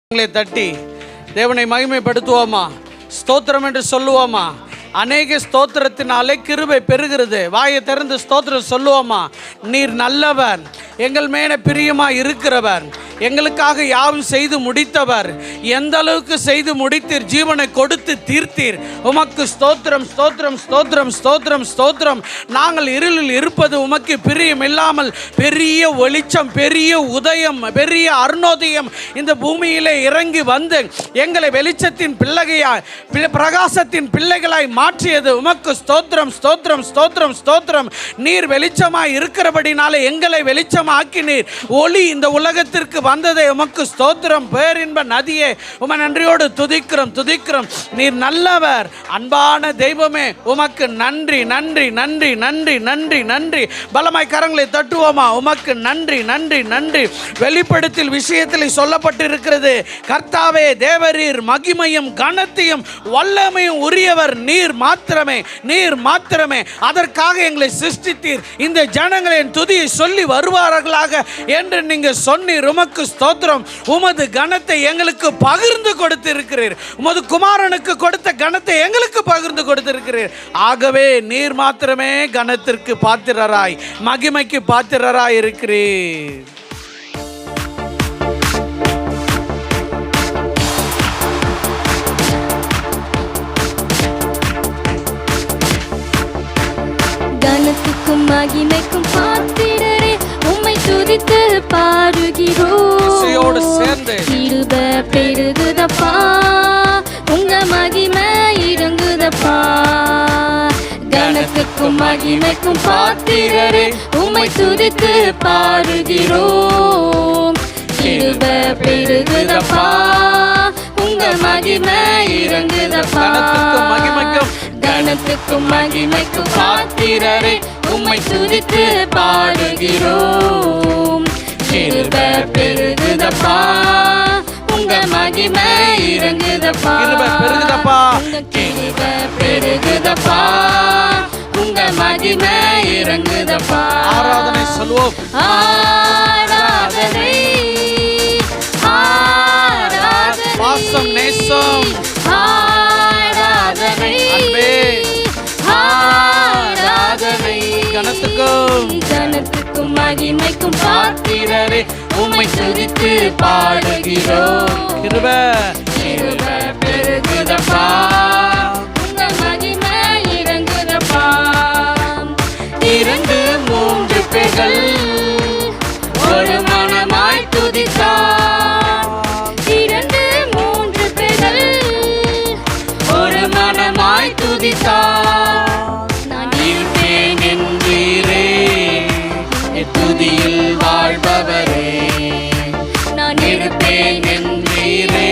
தட்டி தேவனை மகிமைப்படுத்துவோமா? ஸ்தோத்திரம் என்று சொல்லுவோமா? அநேக ஸ்தோத்திரத்தினாலே கிருபை பெருகிறது. வாயை திறந்து ஸ்தோத்திரம் சொல்லுவோமா? நீர் நல்லவர், எங்கள் மேலே பிரியமாக இருக்கிறவர், எங்களுக்காக யாவும் செய்து முடித்தவர், எந்த அளவுக்கு செய்து முடித்தீர், ஜீவனை கொடுத்து தீர்த்தீர். உமக்கு ஸ்தோத்திரம், ஸ்தோத்திரம், ஸ்தோத்திரம், ஸ்தோத்திரம், ஸ்தோத்திரம். நாங்கள் இருளில் இருப்பது உமக்கு பிரியம் இல்லாமல் பெரிய வெளிச்சம், பெரிய உதயம், பெரிய அருணோதயம் இந்த பூமியிலே இறங்கி வந்து எங்களை வெளிச்சத்தின் பிள்ளைகளாய், பிரகாசத்தின் பிள்ளைகளாய் மாற்றியது உமக்கு ஸ்தோத்திரம், ஸ்தோத்திரம், ஸ்தோத்திரம், ஸ்தோத்திரம். நீர் வெளிச்சமாய் இருக்கிறபடினாலே எங்களை வெளிச்சமாக்கினீர். ஒளி இந்த உலகத்திற்கு வந்ததை உமக்கு ஸ்தோத்திரம். பேரின்ப நதியே உம நன்றியோடு துதிக்கிறோம், துதிக்கிறோம். நீர் நல்லவர், அன்பான தெய்வமே, உமக்கு நன்றி, நன்றி, நன்றி, நன்றி, நன்றி, நன்றி. பலமாய் கரங்களை தட்டுவோமா? உமக்கு நன்றி, நன்றி, நன்றி. வெளிப்படுத்தல் விஷயத்தில் சொல்லப்பட்டிருக்கிறது, கர்த்தாவே தேவரீர் மகிமையும் கனத்தையும் வல்லமையும் உரியவர் நீர் மாத்திரமே, நீர் மாத்திரமே. அதற்காக எங்களை சிருஷ்டித்தீர், இந்த ஜனங்களின் துதியை சொல்லி வருவார்களாக என்று நீங்கள் சொன்னீர். உமக்கு ஸ்தோத்திரம். உமது கனத்தை எங்களுக்கு பகிர்ந்து கொடுத்திருக்கிறீர். உமது குமாரனுக்கு கொடுத்த கனத்தை எங்களுக்கு பகிர்ந்து கொடுத்திருக்கிறீர். ஆகவே நீர் மாத்திரமே கனத்திற்கு பாத்திரராய், மகிமைக்கு பாத்திரராய் இருக்கிறீர். கனத்துக்கும் மகிமைக்கும் பாத்திரரே, உம்மை துதித்து பாடுகிறோம். கிருபை பெருகுதப்பா, உங்க மகிமை இறங்குதப்பா. கனத்துக்கும் மகிமைக்கும் பாத்திரரே, உம்மை துதித்து பாடுகிறோம். கிருபை பெருகுதப்பா, உங்க மகிமை இறங்குதப்பா. கனத்துக்கும் மகிமைக்கும் பாத்திரரே, உம்மை துதித்து பாடுகிறோம். கிருபை பெருகுதப்பா, உங்க மகிமை இறங்குதப்பா. கிருபை பெருகுதப்பா, உங்க மகிமை இறங்குதப்பா. ஆராதனை சொல்வோம். ஆராதனை, ஆராதனை, பாசம், நேசம், ஆராதனை, அன்பே, ஆராதனை. கனத்துக்கும் மகிமைக்கும் பாத்திரரே, உம்மை துதித்து பாடுகிறோம். கிருபை பெருகுதப்பா, உங்க மகிமை இறங்குதப்பா. இரண்டு மூன்று பேர்கள் ஒரு மனமாய் துதித்தார். இரண்டு மூன்று பேர்கள் ஒரு மனமாய் துதித்தார். நான் இருப்பேன் என்றீரே, துதியில் வாழ்பவரே. நான் இருப்பேன் என்றீரே,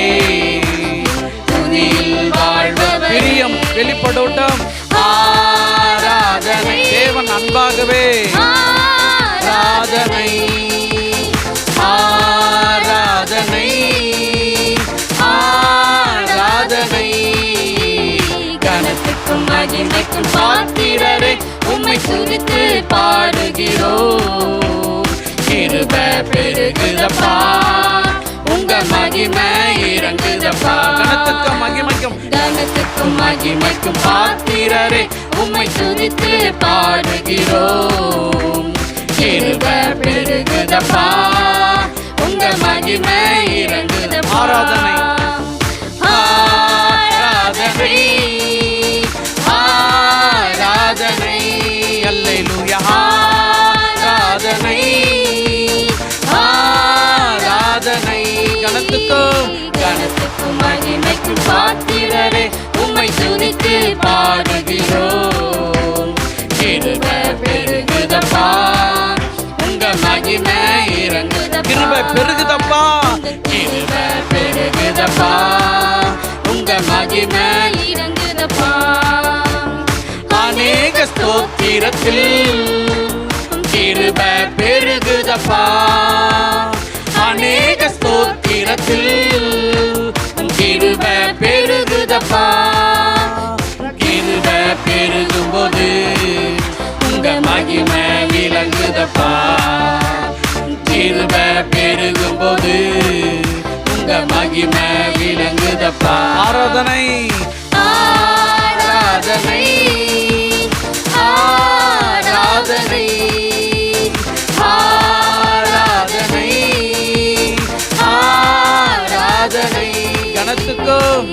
துதியில் வாழ்பவரே. பிரியம் வெளிப்படட்டும். ஆராதனை, தேவன் அன்பாகவே ஆராதனை, ஆராதனை, ஆராதனை. கனத்துக்கும் மகிமைக்கும் பாத்திரரே, உம்மை துதித்து பாடுகிறோம். கிருபை பெருகுதப்பா, உங்க மகிமை இறங்குதப்பா. கனத்துக்கும் மகிமைக்கும், கனத்துக்கும் மகிமைக்கும் பாத்திரரே, உம்மை துதித்து பாடுகிறோம். கிருபை பெருகுதப்பா, உங்க மகிமை இறங்குதப்பா. ஆராதனை, ஆராதனை, ஆராதனை, அல்லேலூயா. ஆராதனை, ஆராதனை. கனத்துக்கும் மகிமைக்கும் பாத்திரரே, உம்மை துதித்து பாடுகிறோம். கிருபை பெருகுதப்பா, உங்க மகிமை இறங்குதப்பா. கிருபை பெருகுதப்பா, கிருபை பெருகுதப்பா, உங்க மகிமை இறங்குதப்பா. அநேக ஸ்தோத்திரத்தில் கிருபை பெருகுதப்பா. அநேக ஸ்தோத்திரத்தில் கிருபை பெருகுதப்பா. கிருபை பெருகும்போது உங்க மகிமை விளங்குதப்பா. கிருபை பெருகும்போது உங்க மகிமை ஆராதனை ஆராதனை ஆராதனை ஆராதனை ஆராதனை கனத்துக்கும்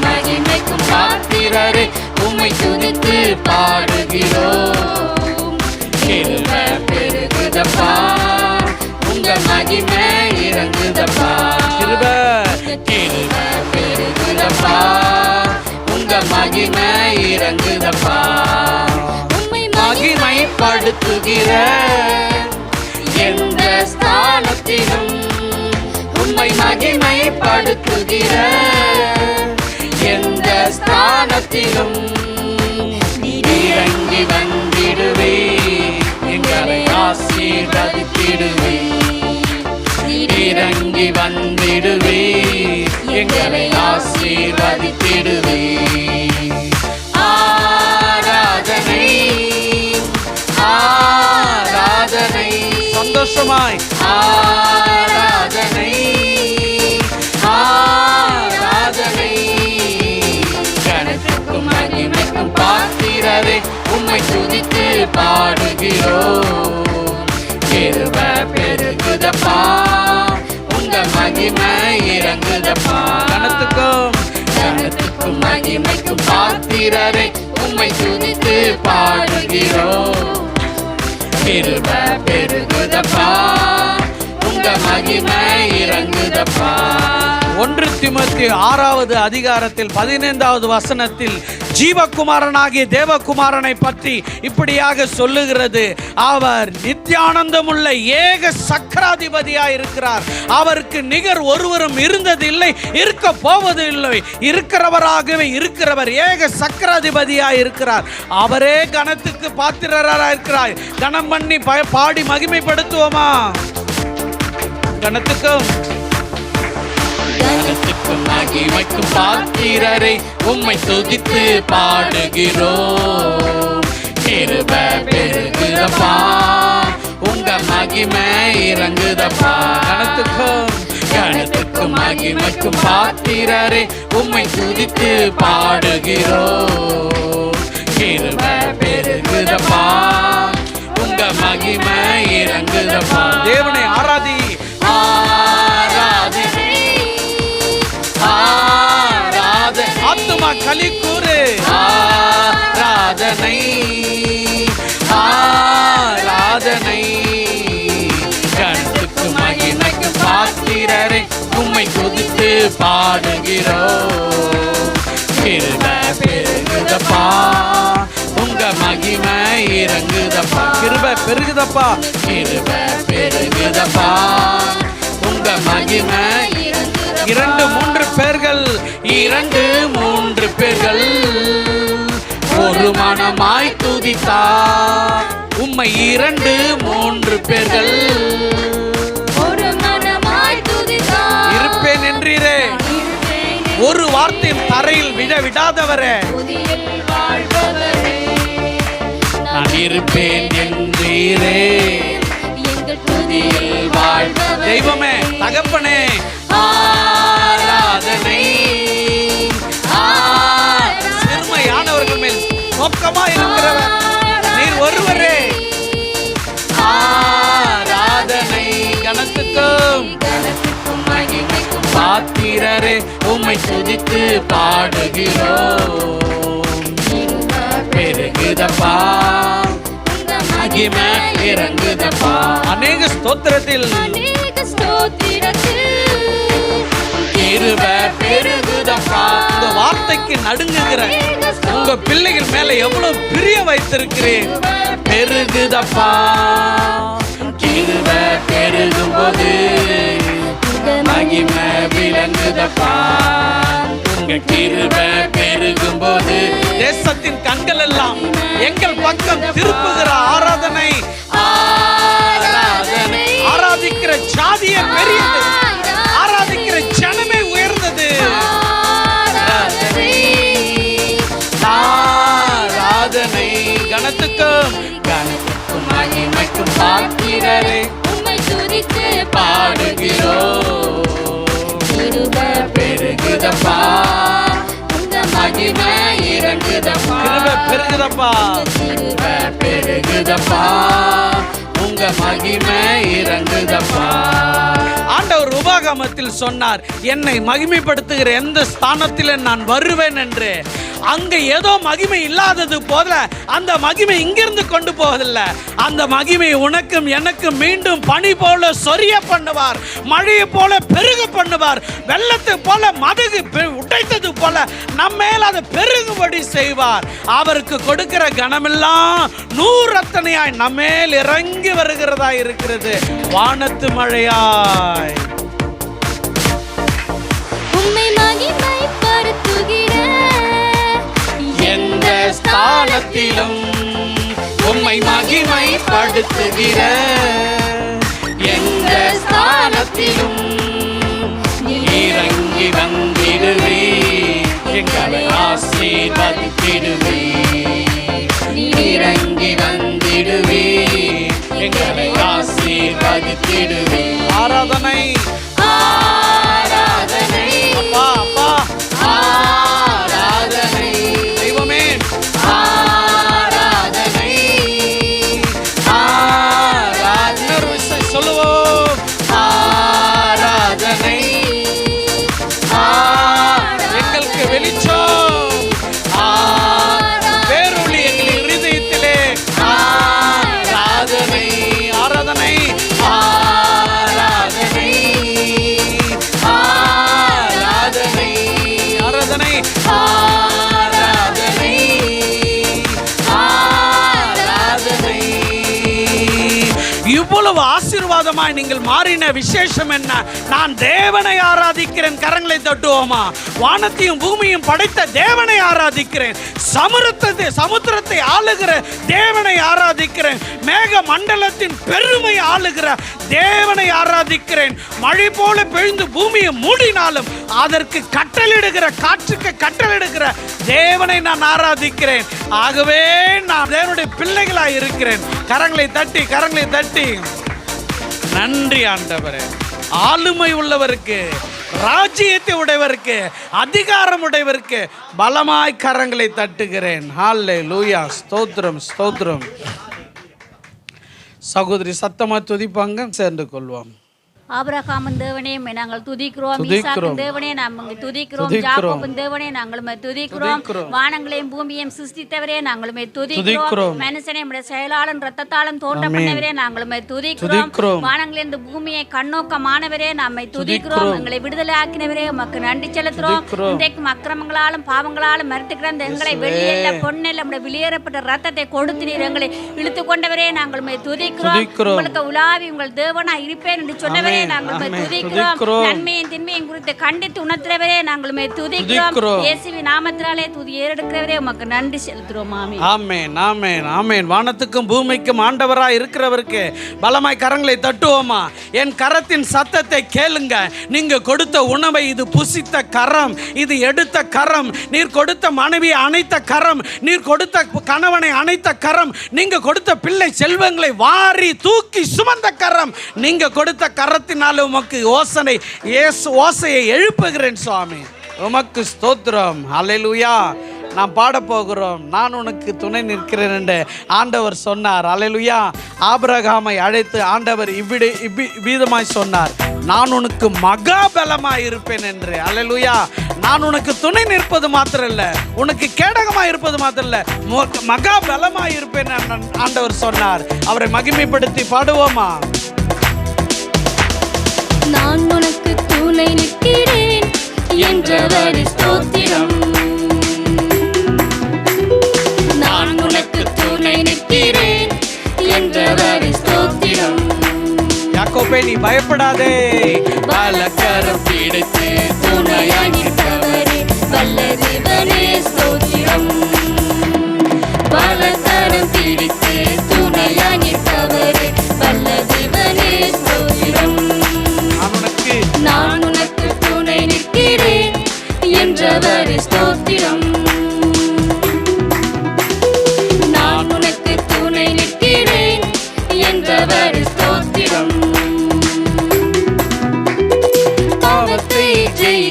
மகிமைக்கும் பாத்திரரே உம்மை துதித்து பாடுகிறோம். கிருபை பெருகுதப்பா உங்க மகிமை இறங்குதப்பா. கிருபை கிருபை பெருகுதப்பா உங்க மகிமை இறங்குதப்பா. உம்மை மகிமைப்படுத்துகிற எந்த ஸ்தானத்திலும் உம்மை மகிமைப்படுத்துகிற எந்த ஸ்தானத்திலும் இறங்கி வந்திடுவே எங்களை ஆசீர்வதித்திடுவே. இறங்கி வந்திடுவே எங்களை ஆசீர்வதித்திடுவே. ஆராதனை ஆராதனை சந்தோஷமாய் ஆராதனை ஆராதனை கனத்துக்கும் மகிமைக்கும் பாத்திரரே உம்மை துதித்து பாடுகிறோம். கிருபை பெருகுதப்பா உங்க மகிமை இறங்குதப்பா. கனத்துக்கும் மகிமைக்கும் பாத்திரரே உம்மை துதித்து பாடுகிறோம். கிருபை பெருகுதப்பா உங்க மகிமை இறங்குதப்பா. 1 தீமோத்தேயு 6வது அதிகாரத்தில் 15வது வசனத்தில் ஜீவகுமாரனாகிய தேவகுமாரனை பற்றி இப்படியாக சொல்லுகிறது. அவர் நித்தியானந்தமுள்ள ஏக சக்கராதிபதியாய் இருக்கிறார். அவருக்கு நிகர் ஒருவரும் இருந்ததில்லை, இருக்க போவது இல்லை. இருக்கிறவராகவே இருக்கிறவர் ஏக சக்கராதிபதியாய் இருக்கிறார். அவரே கனத்துக்கு பாத்திரராக இருக்கிறார். கனம் பண்ணி பாடி மகிமைப்படுத்துவோமா? கனத்துக்கும் மகிமைக்கும் பாத்திரரை உம்மை துதித்து பாடுகிறோம். கிருபை பெருகுதப்பா உங்க மகிமை இறங்குதப்பா. கனத்துக்கும் மகிமைக்கும் பாத்திரரை உம்மை துதித்து பாடுகிறோம். கிருபை பெருகுதப்பா உங்க மகிமை இறங்குதப்பா. தேவனை ஆராதி ஆராதனை ஆராதனை ஆத்துமா களி கூறு. ஆராதனை ஆராதனை கனத்துக்கும் மகிமைக்கும் பாத்திரரை உம்மை துதித்து பாடுகிறோம். கிருபை பெருகுதப்பா உங்க மகிமை இறங்குதப்பா. கிருபை பெருகுதப்பா. கிருபை பெருகுதப்பா உங்க மகிமை 2-3 பேர்கள் 2-3 பேர்கள் ஒரு மனமாய் துதித்தார். உம்மை 2-3 பேர்கள் ஒரு மனமாய் துதித்தார். இருப்பேன் என்றீரே, ஒரு வார்த்தையும் தரையில் விடாதவரே, நான் இருப்பேன் என்றீரே எங்கள் துதியில் வாழ்பவரே. தெய்வமே, தகப்பனே, ஆராதனை சிறுமையானவர்கள் மேல் நோக்கமா இருக்கிறவர் நீர் ஒருவரே. ஆராதனை கனத்துக்கும் மகிமைக்கும் பாத்திரரே உம்மை துதித்து பாடுகிறோம். பெருகுதப்பா மகிமை இறங்குதப்பா. அநேக ஸ்தோத்திரத்தில் கிருபை பெருகுதப்பா உங்க வார்த்தைக்கு நடுங்குகிற உங்க பிள்ளைகள் மேல எவ்வளவு பிரிய வைத்திருக்கிறேன். பெருகுதப்பா. கிருபை பெருகும்போது மகிமை விளங்குதப்பா. உங்க கிருபை பெருகும்போது தேசத்தின் கண்கள் எல்லாம் எங்கள் பக்கம் திருப்புகிற ஆராதனை. ஆராதனை ஆராதிக்கிற ஜாதியே பெரியது, ஆராதிக்கிற ஜனமே உயர்ந்தது. ஆராதனை ஆராதனை கனத்துக்கும் மகிமைக்கும் பாத்திரரே உம்மை துதித்து பாடுகிறோம். கிருபை பெருகுதப்பா உங்க மகிமை இறங்குதப்பா கிருபை பெருகுதப்பா கிருபை பெருகுதப்பா உங்க மகிமை இறங்குதப்பா ஆண்டவர் உபாகமத்தில் சொன்னார், என்னை மகிமைப்படுத்துகிற எந்த ஸ்தானத்தில் நான் வருவேன் என்று. அங்க ஏதோ மகிமை இல்லாதது போல அந்த மகிமை இங்கிருந்து கொண்டு போவதில்லை. அந்த மகிமை உனக்கும் எனக்கும் மீண்டும் பனி போல சொரிய பண்ணுவார், மழையை போல பெருக பண்ணுவார், வெள்ளத்தை போல மதகு உடைத்தது போல நம்ம மேல் அதை பெருகுபடி செய்வார். அவருக்கு கொடுக்கிற கனமெல்லாம் 100 அத்தனையாய் நம்மேல் இறங்கி வருகிறதா இருக்கிறது, வானத்து மழையாய். உம்மை மகிமைப்படுத்துகிற எந்த ஸ்தானத்திலும் உம்மை மகிமைப்படுத்துகிற எந்த ஸ்தானத்திலும் இறங்கி வந்திடுவே எங்களை ஆசீர்வதித்திடுவே இறங்கி வந்திடுவே எங்களை ஆசீர்வதித்திடுவே ஆராதனை ஆராதனை அப்பா அப்பா ஆராதனை தெய்வமே ஆராதனை ஆராதனை இன்னொரு விஷயம் சொல்லுவோம், ஆராதனை எங்களுக்கு வெளிச்சம் வேரொளி எங்கள் இருதயத்திலே. ஆராதனை ஆராதனை ஆராதனை ஆராதனை ஆராதனை ஆராதனை ஆராதனை இவ்வளவு ஆசீர்வாதமாய் நீங்கள் மாறின விசேஷம் என்ன? நான் தேவனை ஆராதிக்கிறேன். கரங்களை தட்டுவோமா? வானத்தையும் பூமியும் படைத்த தேவனை ஆராதிக்கிறேன். சமுத்திரத்தை ஆளுகிற தேவனை ஆராதிக்கிறேன். மேக மண்டலத்தின் பெருமை ஆளுகிற தேவனை ஆராதிக்கிறேன். மழை போல பெய்ந்து பூமியை மூடினாலும் அதற்கு கட்டளிடுகிற, காற்றுக்கு கட்டளிடுகிற தேவனை நான் ஆராதிக்கிறேன். ஆகவே நான் தேவனுடைய பிள்ளைகளாய் இருக்கிறேன். கரங்களை தட்டி கரங்களை தட்டி நன்றி ஆண்டவரே. ஆளுமை உள்ளவருக்கு, ராஜ்யத்தை உடையவருக்கு, அதிகாரம் உடையவருக்கு பலமாய் கரங்களை தட்டுகிறேன். ஹல்லேலூயா. ஸ்தோத்திரம் ஸ்தோத்திரம். சகோதரி சத்தமா துதிப்பாங்க, சேர்ந்து கொள்வோம். ஆபிரகாமின் தேவனே உம்மை நாங்கள் துதிக்கிறோம். துதிக்கிறோம். ஈசாக்கின் தேவனே நாங்கள் துதிக்கிறோம். துதிக்கிறோம். யாக்கோபின் தேவனே நாங்கள் உம்மை துதிக்கிறோம். துதிக்கிறோம். வானங்களையும் பூமியையும் சிருஷ்டித்தவரே நாங்கள் உம்மை துதிக்கிறோம். துதிக்கிறோம். மனுஷனை உம்முடைய செயலாலும் இரத்தத்தாலும் தோன்ற ஆமென். பண்ணவரே நாங்கள் உம்மை துதிக்கிறோம். துதிக்கிறோம். வானங்களிலிருந்து பூமியை கண்ணோக்கமானவரே நம்மை துதிக்கிறோம். துதிக்கிறோம். எங்களை விடுதலை ஆக்கினவரே உமக்கு நன்றி செலுத்துறோம். துதிக்கிறோம். இன்றைக்கும் அக்கிரமங்களாலும் பாவங்களாலும் மறுத்து கிடந்த எங்களை வெள்ளியல்ல பொன்னல்ல நம்முடைய வெளியேறப்பட்ட ரத்தத்தை கொடுத்து நீர் எங்களை இழுத்து கொண்டவரே நாங்கள் உம்மை துதிக்கிறோம். துதிக்கிறோம். உங்களுக்கு உலாவி உங்கள் தேவனா இருப்பேன் என்று சொன்னவரே ஆமென். நாங்கள் உம்மை ஆமென். துதிக்கிறோம். துதிக்கிறோம். நன்மையும் தின்மையும் குறித்து கண்டித்து உணர்த்துறவரே நாங்கள் உம்மை துதிக்கிறோம். துதிக்கிறோம். இயேசுவின் நாமத்தினாலே துதி ஏறெடுக்கிறவரே உமக்கு நன்றி செலுத்துறோம். ஆமென். ஆமென் ஆமென் ஆமென். வானத்துக்கும் பூமிக்கும் ஆண்டவராய் இருக்கிறவருக்கு பலமாய் கரங்களை தட்டுவோமா? என் கரத்தின் சத்தத்தை கேளுங்க. நீங்க கொடுத்த உணவை இது புசித்த கரம், இது எடுத்த கரம், நீர் கொடுத்த மனைவியை அணைத்த கரம், நீர் கொடுத்த கணவனை அணைத்த கரம், நீங்க கொடுத்த பிள்ளை செல்வங்களை வாரி தூக்கி சுமந்த கரம், நீங்க கொடுத்த கரத்தினால உமக்கு ஓசையை எழுப்புகிறேன் சுவாமி. உமக்கு ஸ்தோத்திரம். ஹல்லேலூயா. நாம் பாட போகிறோம். நான் உனக்கு துணை நிற்கிறேன் என்று ஆண்டவர் சொன்னார். அல்லேலூயா. ஆபிரகாமை அழைத்து ஆண்டவர் இவ்விதமாய் சொன்னார், நான் உனக்கு மகாபலமாய் இருப்பேன் என்று. அல்லேலூயா. நான் உனக்கு துணை நிற்பது மாத்திரம் இல்ல, உனக்கு கேடகமாய் இருப்பது மாத்திரம் இல்ல, மகாபலமாய் இருப்பேன் ஆண்டவர் சொன்னார். அவரை மகிமைப்படுத்தி பாடுவோமா? நான் உனக்கு துணை நிற்கிறேன் என்றவர் ஸ்தோத்திரம். நான் உனக்கு துணை நிற்கிறேன் என்றவர் ஸ்தோத்திரம். யாக்கோபே நீ பயப்படாதே, பலக்கரம் பிடித்து துணையாய் நிற்பவரே வல்ல தேவனே ஸ்தோத்திரம். பலக்கரம் பிடித்து துணையாய் நிற்பவரே வல்ல தேவனே ஸ்தோத்திரம். நான் உனக்கு துணை நிற்கிறேன் என்றவர் ஸ்தோத்திரம். நான் உனக்கு துணை நிற்கிறேன் என்றவர் ஸ்தோத்திரம். பாவத்தை ஜெயித்து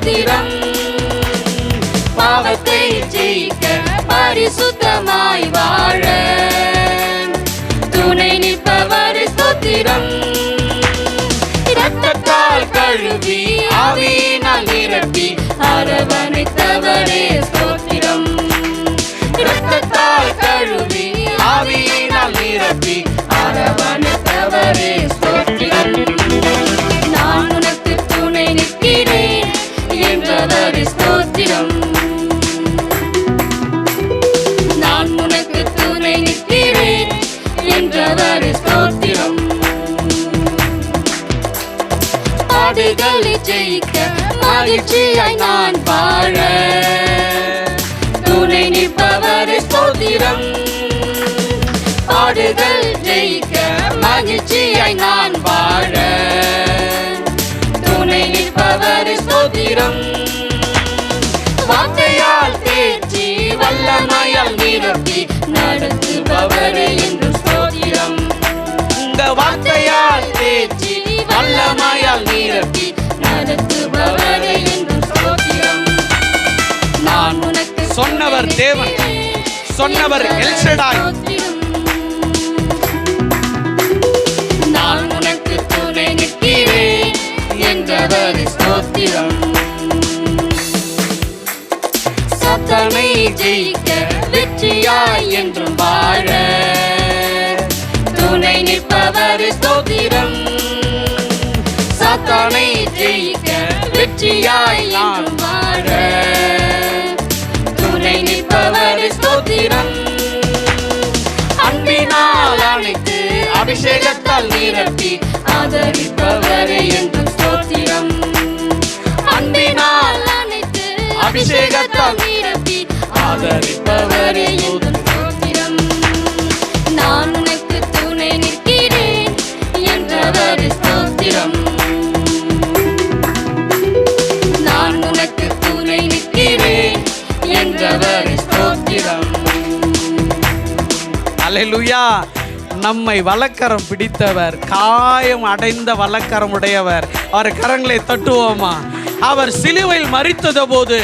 ஸ்தோத்திரம். பாவத்தை ஜெயிக்க பரிசுத்தமாய் வாழ துணை நிற்பவரே ஸ்தோத்திரம். இரத்தத்தால் கழுவி ஆவியினால் நிரப்பி அரவணைத்தவரே ஸ்தோத்திரம். இரத்தத்தால் கழுவி ஆவியினால் நிரப்பி அரவணைத்தவரே ஸ்தோத்திரம். நான் உனக்கு துணை நிற்கிறேன் என்றவரே ஸ்தோத்திரம். நான் உனக்கு துணை நிற்கிறேன் என்றவரே ஸ்தோத்திரம். பாடுகளை ஜெயிக்க மகிழ்ச்சியாய் நான் வாழ துணை நிற்பவரே ஸ்தோத்திரம். பாடுகள் ஜெயிக்க மகிழ்ச்சியாய் நான் வாழ துணை நிற்பவரே ஸ்தோத்திரம். வார்த்தையால் தேர்ச்சி வல்லமையால் நிரப்பி நடத்துபவரே என்று ஸ்தோத்திரம். இந்த வார்த்தையால் தேர்ச்சி வல்லமையால் நிரப்பி நடத்துபவரே என்று ஸ்தோத்திரம். நான் உனக்கு சொன்னவர் தேவன், சொன்னவர் எல்ஷடாய். நான் உனக்கு துணை நிற்கிறேன் என்றவர் ஸ்தோத்திரம். சாத்தானை ஜெயிக்க வெற்றியாய் என்றும் வாழ துணை நிற்பவர் ஸ்தோத்திரம். சாத்தானை ஜெயிக்க வெற்றியாய் என்றும் வாழ துணை நிற்பவர் ஸ்தோத்திரம். அன்பினால் அணைத்து அபிஷேகத்தால் நிரப்பி ஆதரிப்பவரே என்றும் ஸ்தோத்திரம். அன்பினால் அணைத்து அபிஷேகத்தால் நிரப்பி ஆதரிப்பவரே என்றும் ஸ்தோத்திரம். நான் உனக்கு துணை நிற்கிறேன் என்றவர் ஸ்தோத்திரம். நான் உனக்கு துணை நிற்கிறேன் என்றவர் ஸ்தோத்திரம். அல்லேலூயா. நம்மை வலக்கரம் பிடித்தவர், காயம் அடைந்த வலக்கரம் உடையவர். அவர் கரங்களை தட்டுவோமா? அவர் சிலுவையில் மரித்தத போது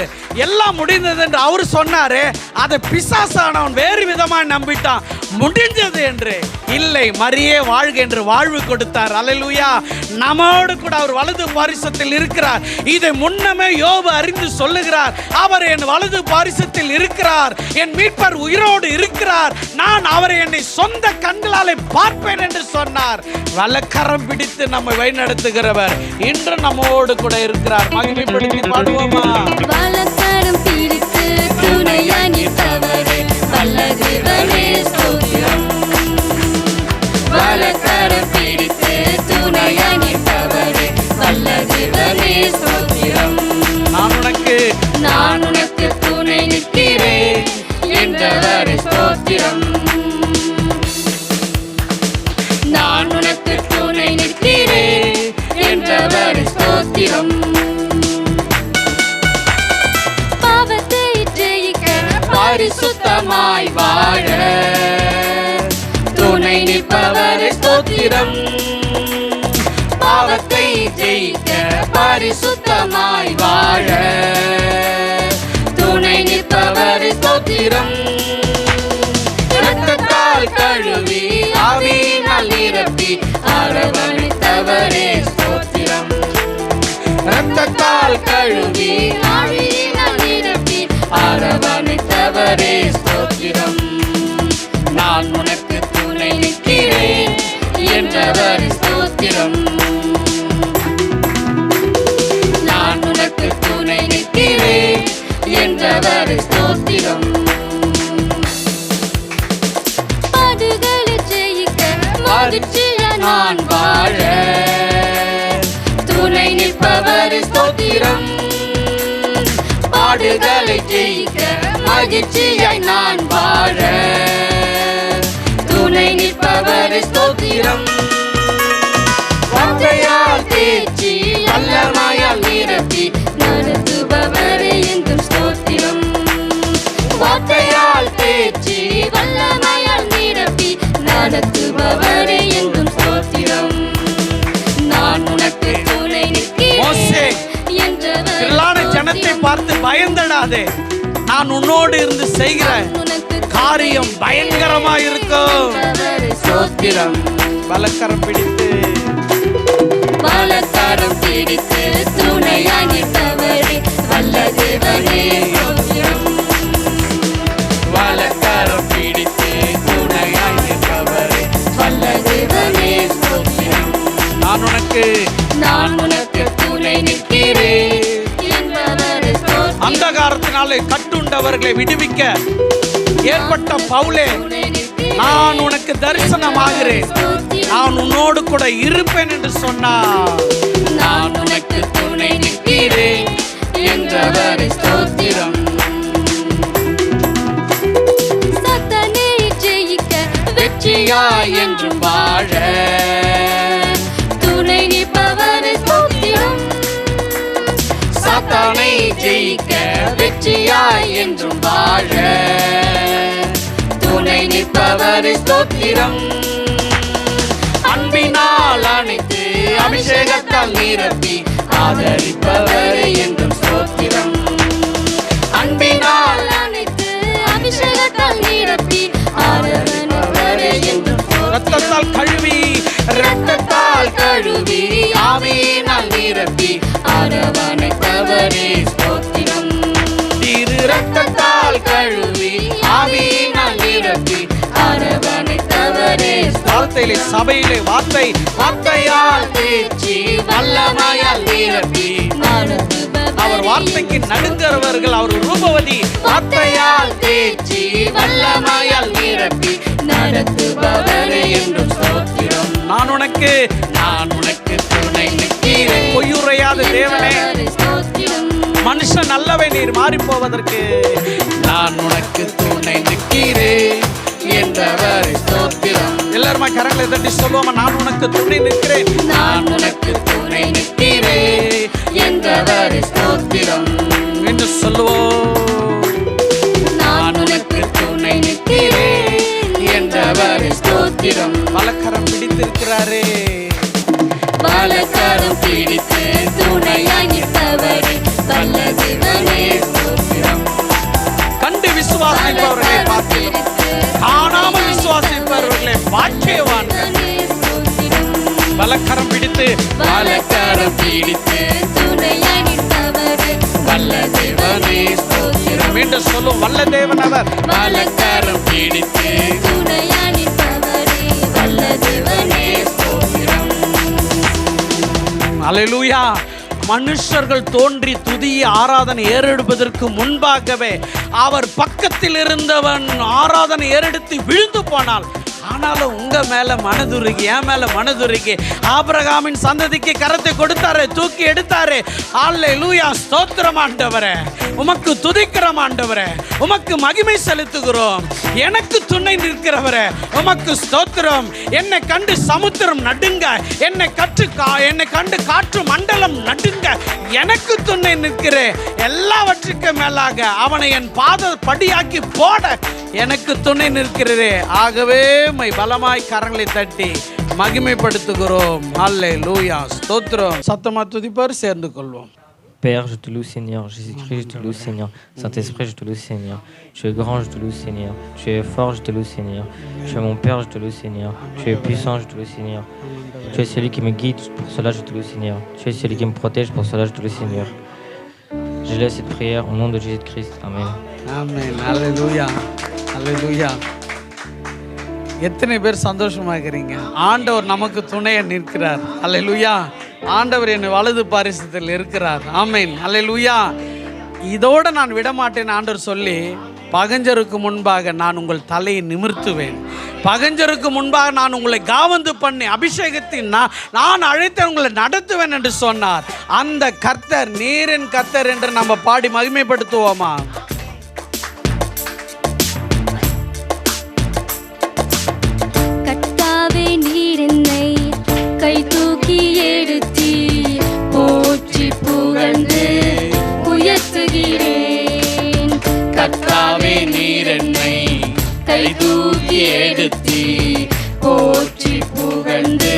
எல்லாம் முடிந்தது என்று அவர் சொன்னாரே, அதை பிசாசானவன் வேறு விதமாக நம்பிட்டான். முடிஞ்சது என்று இல்லை, மரியே வாழ்க என்று வாழ்வு கொடுத்தார். அல்லேலூயா. நம்மோடு கூட அவர் வலது பாரிசத்தில் இருக்கிறார். இதை முன்னமே யோபு அறிந்து சொல்லுகிறார். அவர் என் வலது பாரிசத்தில் இருக்கிறார், என் மீட்பர் உயிரோடு இருக்கிறார், நான் அவரை என்னை சொந்த கண்களாலே பார்ப்பேன் என்று சொன்னார். வலக்கரம் பிடித்து நம்மை வழிநடத்துகிறவர் இன்று நம்மோடு கூட இருக்கிறார். மகிமைப்படுத்தி பாடுவோமா? வலக்கரம் பிடித்து துணையாய் நிற்பவரே வல்ல தேவனே ஸ்தோத்திரம். வலக்கரம் பிடித்து துணையாய் நிற்பவரே வல்ல தேவனே ஸ்தோத்திரம். நான் உனக்கு துணை நிற்கிறேன் என்றவரே ஸ்தோத்திரம். நான் உனக்கு துணை நிற்கிறேன் என்றவரே ஸ்தோத்திரம். பாவத்தை ஜெயிக்க பரிசுத்தமாய் வாழ துணை நிற்பவரே ஸ்தோத்திரம். பாவத்தை ஜெயிக்க பரிசுத்தமாய் வாழ துணை நிற்பவரே ஸ்தோத்திரம். இரத்தத்தால் கழுவி ஆவியினால் நிரப்பி அரவணைத்தவரே ஸ்தோத்திரம். இரத்தத்தால் கழுவி ஆவியினால் நிரப்பி அரவணைத்தவரே ஸ்தோத்திரம். நான் உனக்கு துணை நிற்கிறேன் என்றவர் ஸ்தோத்திரம். நான் உனக்கு துணை நிற்கிறேன் என்றவர் ஸ்தோத்திரம். பாடுகளை ஜெயிக்க மகிழ்ச்சியாய் நான் வாழ துணை நிற்பவர் ஸ்தோத்திரம். பாடுகளை ஜெயிக்க மகிழ்ச்சியாய் நான் வாழ துணை நிற்பவர் ஸ்தோத்திரம். வார்த்தையால் தேர்ச்சி வல்லமையால் நிரப்பி நடத்துபவரே என்றும் ஸ்தோத்திரம். வார்த்தையால் தேர்ச்சி வல்லமையால் நிரப்பி நடத்துபவரே என்றும் ஸ்தோத்திரம். நான் உனக்கு துணை மோசே நிற்கிறேன் என்றவர் திரளான பார்த்து பயந்தடாதே, நான் உன்னோடு இருந்து செய்கிற காரியம் பயங்கரமா இருக்கும். ஸ்தோத்திரம். வலக்கரம் பிடித்து வலக்கரம் பிடித்து துணையாய் நிற்பவரே வல்ல தேவனே ஸ்தோத்திரம். வலக்கரம் பிடித்து துணையாய் நிற்பவரே வல்ல தேவனே ஸ்தோத்திரம். நான் உனக்கு துணை நிற்கிறேன் என்பவரே ஸ்தோத்திரம். அந்தகாரத்தினாலே கட்டுண்டவர்களை விடுவிக்க ஏற்பட்ட பவுலே, நான் உனக்கு தரிசனமாகிறேன், நான் உன்னோடு கூட இருப்பேன் என்று சொன்னார். நான் உனக்கு துணை நிற்கிறேன் என்றவரே ஸ்தோத்திரம். சாத்தானை ஜெயிக்க வெற்றியாய் என்றும் வாழ துணை நிற்பவரே ஸ்தோத்திரம். சாத்தானை ஜெயிக்க வெற்றியாய் என்றும் வாழ துணை நிற்பவரே ஸ்தோத்திரம். அன்பினால் அணைத்து அபிஷேகத்தால் நிரப்பி ஆதரிப்பவரே என்றும் ஸ்தோத்திரம். அன்பினால் அனைத்து அபிஷேகத்தால் நிரப்பி ஆதரிப்பவரே என்றும் ரத்தத்தால் கழுவி ரத்தத்தால் கழுவி ஆவியினால் நிரப்பி அரவணைப்பவரே ஸ்தோத்திரம். திரு ரத்தத்தால் கழுவி ஆவியினால் நிரப்பி அரவணைத்தவரே வார்த்தையிலே சபையிலே வார்த்தையால் தேற்றி வல்லமையால் நிரப்பி அவர் வார்த்தைக்கு நடுங்கிறவர்கள் அவர் ரூபவதி. வார்த்தையால் தேற்றி வல்லமையால் நிரப்பி நடத்துபவரே என்றும் ஸ்தோத்திரம். நான் உனக்கு துணை நிற்கிறேன். பொய்யுரையாத தேவனே, ஸ்தோத்திரம். மனுஷன் நல்லவை நீர் மாறி போவதற்கு நான் உனக்கு துணை நிற்கிறேன் என்றவர் ஸ்தோத்திரம். எல்லாருமா கரங்களை தட்டி சொல்லுவோமா, நான் உனக்கு துணை நிற்கிறேன், நான் உனக்கு துணை நிற்கிறேன் என்றவர் ஸ்தோத்திரம் என்று சொல்லுவோம். நான் உனக்கு துணை நிற்கிறேன் என்றவர் ஸ்தோத்திரம். வலக்கரம் பிடித்திருக்கிறாரே, வலக்கரம் பிடித்து துணையாய் நிற்பவரே வல்ல தேவனே ஸ்தோத்திரம். கண்டு விசுவாசிப்பவர்களை பார்த்து காணாமல் விசுவாசிப்பவர்களை பாக்கியவான்கள். வலக்கரம் பிடித்து வலக்கரம் பிடித்து துணையாய் நிற்பவரே வல்ல தேவனே ஸ்தோத்திரம். மீண்டும் சொல்லும், வல்ல தேவன் அவர். வலக்கரம் பிடித்து துணையாய் நிற்பவரே வல்ல தேவனே ஸ்தோத்திரம். அல்லேலூயா. மனுஷர்கள் தோன்றி துதிய ஆராதனை ஏறெடுப்பதற்கு முன்பாகவே அவர் பக்கத்தில் இருந்தவன் ஆராதனை ஏறெடுத்து விழுந்து போனாள். ஆனாலும் உங்க மேல மனதுருகி, என் மேல மனதுருகி ஆபிரகாமின் சந்ததிக்கு கரத்தை கொடுத்தாரு, தூக்கி எடுத்தாரு. அல்லேலூயா. ஸ்தோத்திரம் ஆண்டவரே, உமக்கு துதிக்கிறோம் ஆண்டவரே, உமக்கு மகிமை செலுத்துகிறோம். எனக்கு துணை நிற்கிறவரே உமக்கு ஸ்தோத்திரம். என்னை கண்டு சமுத்திரம் நடுங்க, என்னை கண்டு காற்று மண்டலம் நடுங்க. எனக்கு துணை நிற்கிறேன். எல்லாவற்றுக்கும் மேலாக அவனை என் பாத படியாக்கி போட எனக்கு துணை நிற்கிறே. ஆகவே மை பலமாய் கரங்களை தட்டி மகிமைப்படுத்துகிறோம். அல்லேலூயா. ஸ்தோத்திரம். சத்தமா துதிப்பார், சேர்ந்து கொள்வோம். Père, je te loue Seigneur, Jésus-Christ, je te loue Seigneur, Saint-Esprit, je te loue Seigneur, tu es grand, je te loue Seigneur, tu es fort, je te loue Seigneur, tu es mon Père, je te loue Seigneur, tu es puissant, je te loue Seigneur, tu es celui qui me guide, pour cela je te loue Seigneur, tu es celui qui me protège, pour cela je te loue Seigneur. Je laisse cette prière au nom de Jésus-Christ, Amen. ஆமென். அல்லேலூயா. அல்லேலூயா. எத்தனை பேர் சந்தோஷமா இருக்கிறீங்க? ஆண்டவர் நமக்கு துணையா நிற்கிறார். அல்லேலூயா. ஆண்டவர் என் வலது பாரிசத்தில் இருக்கிறார். ஆமென். அல்லேலூயா. இதோட நான் விடமாட்டேன் ஆண்டவர் சொல்லி, பகஞ்சருக்கு முன்பாக நான் உங்கள் தலையை நிமிர்த்துவேன், பகஞ்சருக்கு முன்பாக நான் உங்களை காவந்து பண்ணி அபிஷேகத்தின் நான் அழைத்த உங்களை நடத்துவேன் என்று சொன்னார். அந்த கர்த்தர் நீரின் கர்த்தர் என்று நம்ம பாடி மகிமைப்படுத்துவோமா? கர்த்தாவே, நீர் என்னை கை தூக்கி எடுத்தி போற்றி புகழ்ந்து உயர்த்துகிறேன். கர்த்தாவே, நீர் என்னை கை தூக்கி எடுத்தி போற்றி புகழ்ந்து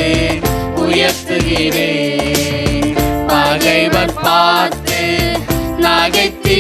உயர்த்துகிறேன். பகைவர் பார்த்து நகைத்தி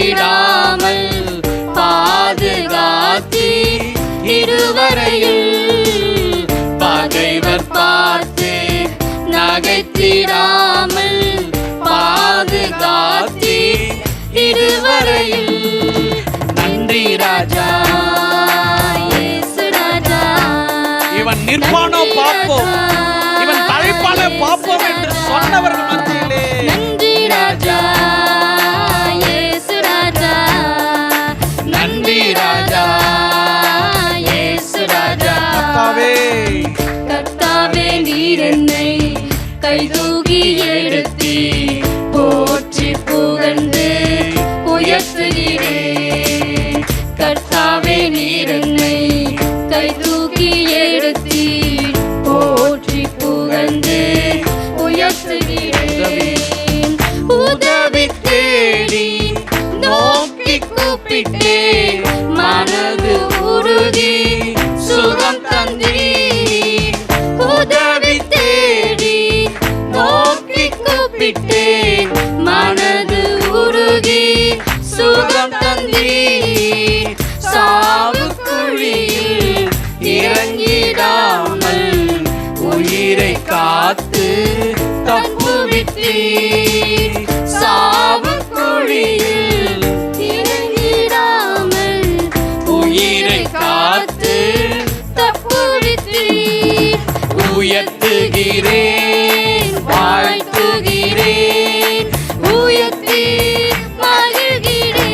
தப்புவித்தீர் சாவு குழியில் இறங்கிடாமல் உயிரை காத்து தப்புவித்தீர் உயர்த்துகிறேன் வாழ்த்துகிறேன் உயர்த்தி மகிழ்கிறேன்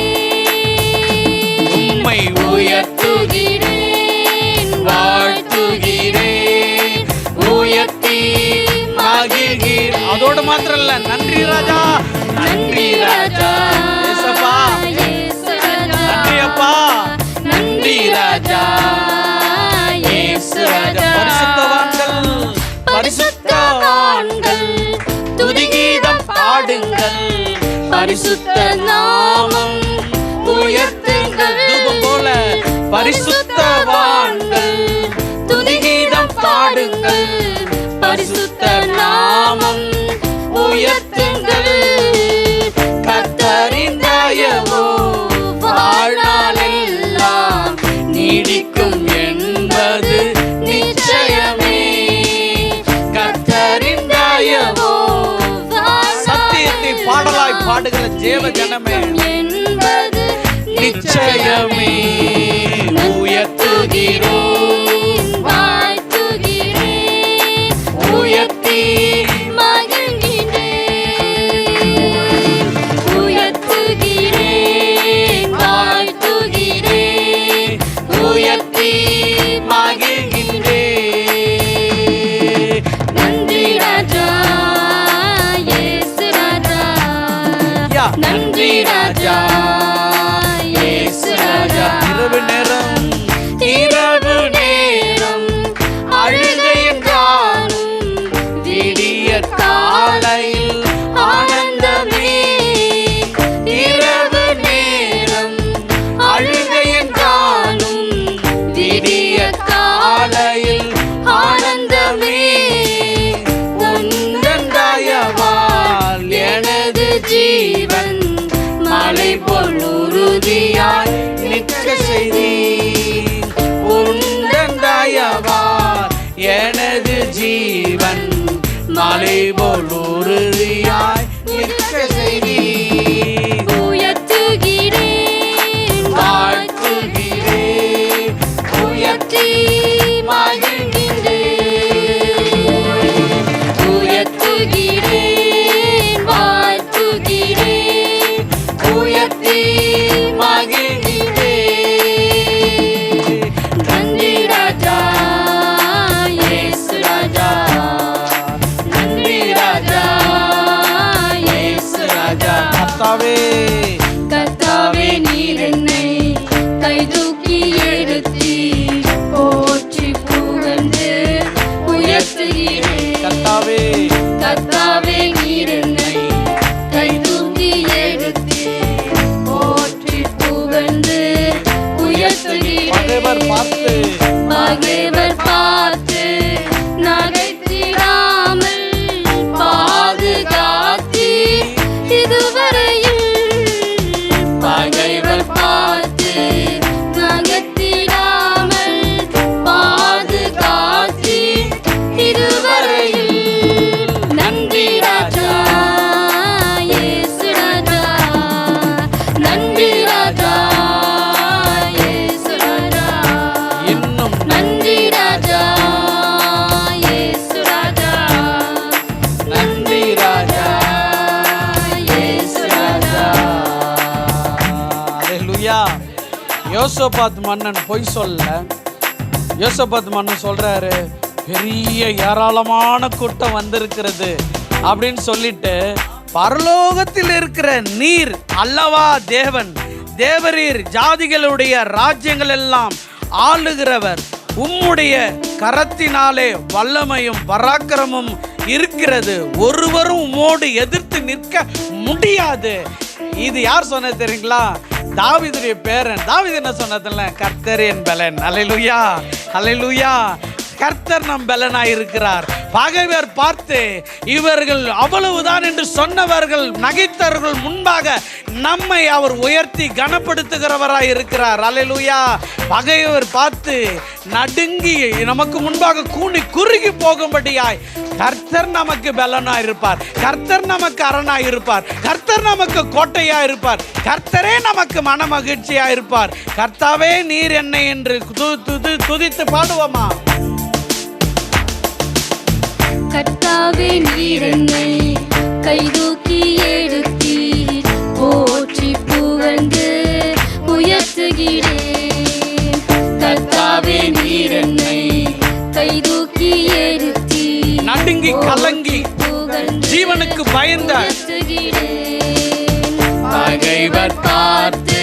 உம்மை உயர்த்துகிறேன் வாழ்த்துகிறேன் உயர்த்தி மகிழ்கிறேன். அதோட மாத்திரம் இல்ல, நன்றி ராஜா, நன்றி ராஜா ஏசப்பா, நன்றி அப்பா, நன்றி ராஜா இயேசு ராஜா. பரிசுத்தவான்கள் பரிசுத்தவான்கள் துதிகீதம் பாடுங்கள், பரிசுத்த நாமம் உயர்த்துங்கள். தூபம் போல பரிசுத்தவான்கள் துதிகீதம் பாடுங்கள், பரிசுத்த நாமம் உயர்த்துங்கள். கர்த்தரின் தயவோ வாழ்நாளெல்லாம் நீடிக்கும் என்பது நிச்சயமே. கர்த்தரின் தயவோ சத்தியத்தை பாடலாய் பாடுகிற தேவ ஜனமே என்பது நிச்சயமே. உயர்த்துகிறோம் வாழ்த்துகிறேன் உயர்த்தி மகிழ்கிறேன் உயர்த்துகிறேன் வாழ்த்துகிறேன் உயர்த்தி மகிழ்கின்றேன். நன்றி ராஜா இயேசு ராஜா யா. நன்றி ராஜா இயேசு ராஜா. இரவு நேரம் இரவு நேரம் அழுகை என்றாலும் விடிய காலையில் ஆனந்தமே. இரவு நேரம் அழுகை என்றாலும் விடிய காலையில் ஆனந்தமே. உந்தன் தயவால் எனது ஜீவன் மலை போல் உறுதியாய் நிற்க செய்தீர். உந்தன் தயவால் எனது ஜீவன் மலை போல் உறுதியாய் நிற்க செய்தீர். உயர்த்துகிறேன் வாழ்த்துகிறேன் உயர்த்தி மகிழ்கின்றேன். உயர்த்துகிறேன் வாழ்த்துகிறேன் உயர்த்தி மகிழ்கின்றேன். நன்றி ராஜா இயேசு ராஜா நன்றி ராஜா இயேசு ராஜா. கர்த்தாவே கர்த்தாவே நீர் என்னை கைதூக்கி எடுத்தீர் போற்றி புகழ்ந்து உயர்த்துகிறேன். கர்த்தாவே கர்த்தாவே நீர் என்னை கைதூக்கி எடுத்தீர் போற்றி புகழ்ந்து உயர்த்துகிறேன். பகைவர் பார்த்து பகைவர் பார்த்து நகைத்திடாமல் பாதுகாத்தீர் இதுவரையில். பகைவர் பார்த்து நகைத்திடாமல் பாதுகாத்தீர் இதுவரையில். நன்றி ராஜா இயேசு ராஜா நன்றி ராஜா இயேசு ராஜா இன்னும் நன்றி ராஜா இயேசு ராஜா நன்றி ராஜா இயேசு ராஜா. அல்லேலூயா. யோசபாத் மன்னன் பொய் சொல்ல. யோசபாத் மன்னன் சொல்றாரு, பெரிய ஏராளமான கூட்டம் வந்திருக்கிறது அப்படின்னு சொல்லிட்டு, பரலோகத்தில் இருக்கிற நீர் அல்லவா தேவன், தேவரீர் ஜாதிகளுடைய ராஜ்யங்கள் எல்லாம் ஆளுகிறவர், உம்முடைய கரத்தினாலே வல்லமையும் பராக்கிரமும் இருக்கிறது, ஒருவரும் உம்மோடு எதிர்த்து நிற்க முடியாது. இது யார் சொன்னது தெரியுங்களா? தாவீதுடைய பேரன். தாவீது என்ன சொன்னதில்ல? கர்த்தர் என் பலன். அல்லேலூயா அல்லேலூயா. கர்த்தர் நம் பலனாய் இருக்கிறார். பகைவர் பார்த்து இவர்கள் அவ்வளவுதான் என்று சொன்னவர்கள் நகைத்தவர்கள் முன்பாக நம்மை அவர் உயர்த்தி கனப்படுத்துகிறவராய் இருக்கிறார். அல்லேலூயா. பகைவர் பார்த்து நடுங்கி நமக்கு முன்பாக கூனி குறுகி போகும்படியாய் கர்த்தர் நமக்கு பலனாய் இருப்பார். கர்த்தர் நமக்கு அரணாய் இருப்பார். கர்த்தர் நமக்கு கோட்டையா இருப்பார். கர்த்தரே நமக்கு மன மகிழ்ச்சியா இருப்பார். கர்த்தாவே நீர் என்னை என்று துதித்து பாடுவோமா? கர்த்தாவே நீர் என்னை கைதூக்கி எடுத்தீர், போற்றி புகழ்ந்து உயர்த்துகிறேன். கர்த்தாவே நீர் என்னை கைதூக்கி எடுத்தீர், நடுங்கி கலங்கி ஜீவனுக்கு பயந்த பகைவர் பார்த்து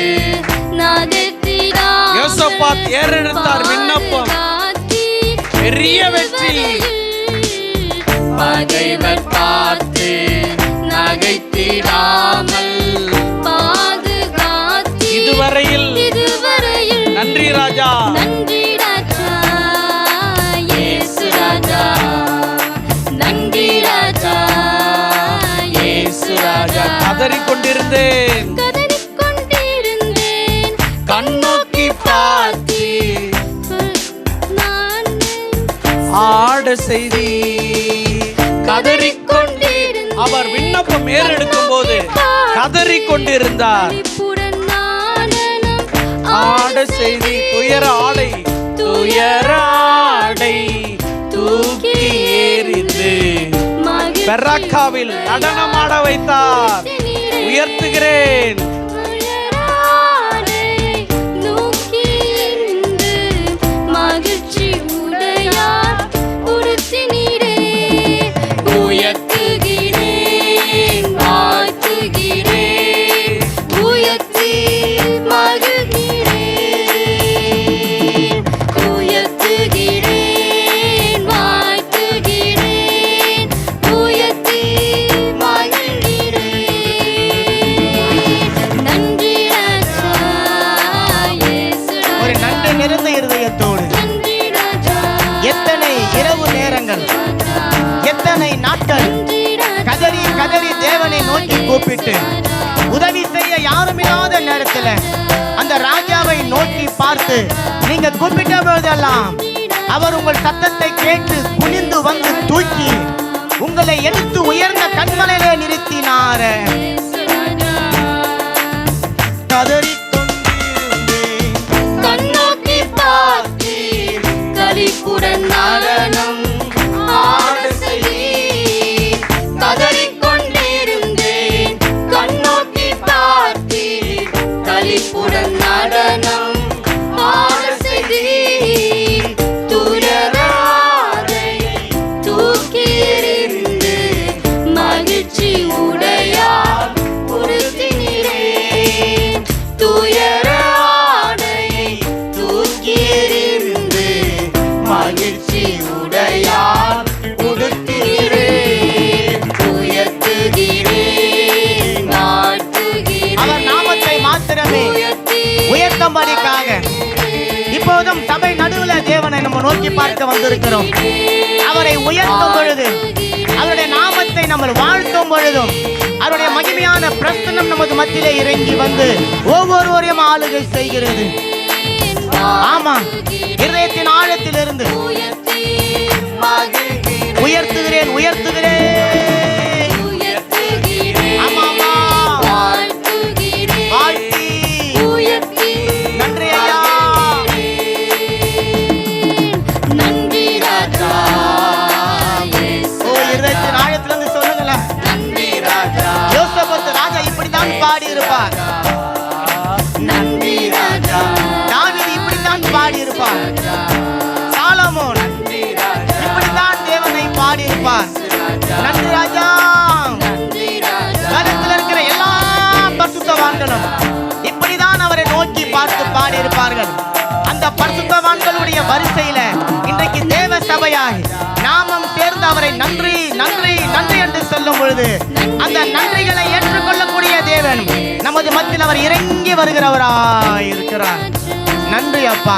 நகைத்திடாமல் யோசபாத் ஏறெடுத்தார் விண்ணப்பம், பெரிய வெற்றி. பகைவர் பார்த்து நகைத்திடாமல் பாதுகாத்தீர். இதுவரையில் நன்றி ராஜா, நன்றி ராஜா, இயேசு ராஜா, நன்றி ராஜா, இயேசு ராஜா. கதறிக்கொண்டிருந்தேன் கண்ணோக்கி பார்த்தீர், ஆட செய்தி. கதறிக்கொண்டிருந்தேன். அவர் விண்ணப்பம் ஏறெடுக்கும் போது கதறிக்கொண்டிருந்தார். ஆட செய்தி. துயர ஆடை தூக்கி எறிந்து பெராக்காவில் நடனமாட வைத்தார். உயர்த்துகிறேன். மகிழ்ச்சி உடையார் உடுத்தினீரே, உயர்த்துகிறேன், வாழ்த்துகிறேன், உயர்த்தி மகிழ்கிறேன், உயர்த்துகிறேன், வாழ்த்துகிறேன், உயர்த்தி மகிழ்கிறேன். நன்றி ராஜா, இயேசு ராஜா. ஒரு நன்றி நிறைந்த இருதயத்தோடு எத்தனை இரவு நேரங்கள், எத்தனை நாட்கள் கதறி கதறி தேவனை நோக்கி கூப்பிட்டு உதவி செய்ய யாரும் இல்லாத நேரத்தில் அந்த ராஜாவை நோக்கி பார்த்து நீங்க கூப்பிட்ட போதெல்லாம் அவர் உங்கள் சத்தத்தை கேட்டு குனிந்து வந்து தூக்கி உங்களை எடுத்து உயர்ந்த கண்மலையிலே நிறுத்தினார. கதறி கண்ணோக்கி பார்த்தீர், களிப்புடன் நடனம் ஆட செய்தீர். கதறிக்கொண்டிருந்தேன், கண்ணோக்கி பார்த்தீர், களிப்புடன் நடனம் ஆட செய்தீர். துயராதை தூக்கி எறிந்து மகிழ்ச்சி உடையார் உடுத்தினீரே, துயராதையை தூக்கி எறிந்து மகிழ்ச்சி உடையார் உடுத்தினீரே, உயர்த்துகிறேன், வாழ்த்துகிறேன். அவர் நாமத்தை மாத்திரமே உயர்த்தும்படிக்காக இப்போதும் சபை நடுவுல தேவனை நம்ம நோக்கி பார்க்க வந்திருக்கிறோம். அவரை உயர்த்தும் பொழுது, அவருடைய நாமத்தை நம்ம வாழ்த்தும் பொழுதும் அவருடைய மகிமையான பிரசன்னம் நமது மத்தியிலே இறங்கி வந்து ஒவ்வொருவரையும் ஆளுகை செய்கிறது. ஆமா, இதயத்தின் ஆழத்திலிருந்து உயர்த்துகிறேன், உயர்த்துகிறேன். ஆமாமா, வாழ்த்தி நன்றி ஐயா. நன்றி ராஜா, ஓ, இதயத்தின் ஆழத்திலிருந்து சொல்லுங்களேன். நன்றி ராஜா, யோசபாத் ராஜா இப்படித்தான் பாடி இருப்பார். நன்றி ராஜா, தாவீது இப்படித்தான் பாடி இருப்பார். சாலமோன் இப்படித்தான் தேவனை பாடி இருப்பார். நன்றி ராஜா. உலகத்தில் இருக்கிற எல்லா பரிசுத்தவான்களும் இப்படிதான் அவரை நோக்கி பார்த்து பாடி இருப்பார்கள். அந்த பரிசுத்தவான்களுடைய வரிசையில இன்றைக்கு தேவ சபையாய் நாமும் சேர்ந்து அவரை நன்றி நன்றி நன்றி என்று சொல்லும் பொழுது அந்த நன்றிகளை ஏற்றுக்கொள்ளக்கூடிய தேவன் நமது மத்தியில் அவர் இறங்கி வருகிறவராய் இருக்கிறார். நன்றி அப்பா.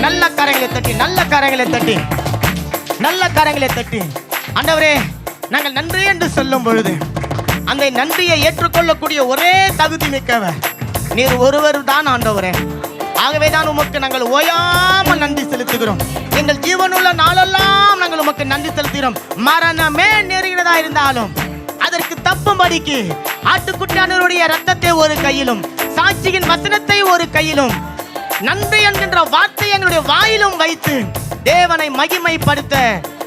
நல்ல கரங்களை தட்டி, நல்ல கரங்களை தட்டி நல்ல கரங்களை தட்டி ஆண்டவரே நாங்கள் நன்றி என்று சொல்லும் பொழுது அந்த நன்றியை ஏற்றுக்கொள்ளக்கூடிய ஒரே தகுதி மிக்கவர் நீர் ஒருவர் தான் ஆண்டவரே. ஆகவே தான் உமக்கு நாங்கள் ஓயாமல் நன்றி செலுத்துகிறோம். எங்கள் ஜீவனுள்ள நாளெல்லாம் நாங்கள் உமக்கு நன்றி செலுத்துகிறோம். மரணமே நெருங்கினதா இருந்தாலும் அதற்கு தப்பும்படிக்கு ஆட்டுக்குட்டியானவருடைய ரத்தத்தை ஒரு கையிலும் சாட்சியின் வசனத்தை ஒரு கையிலும் நன்றி என்கின்ற வார்த்தை எங்களுடைய வாயிலும் வைத்து தேவனை மகிமைப்படுத்த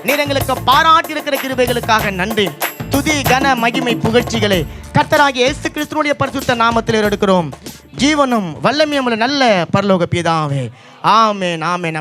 நீர் எங்களுக்கு பாராட்டி இருக்கிற கிருபைகளுக்காக நன்றி. துதி கன மகிமை புகழ்ச்சிகளை கர்த்தராகிய இயேசு கிறிஸ்துவினுடைய பரிசுத்த நாமத்தில் எடுக்கிறோம். ஜீவனும் வல்லமையும் உள்ள நல்ல பரலோக பிதாவே. ஆமென் ஆமென்.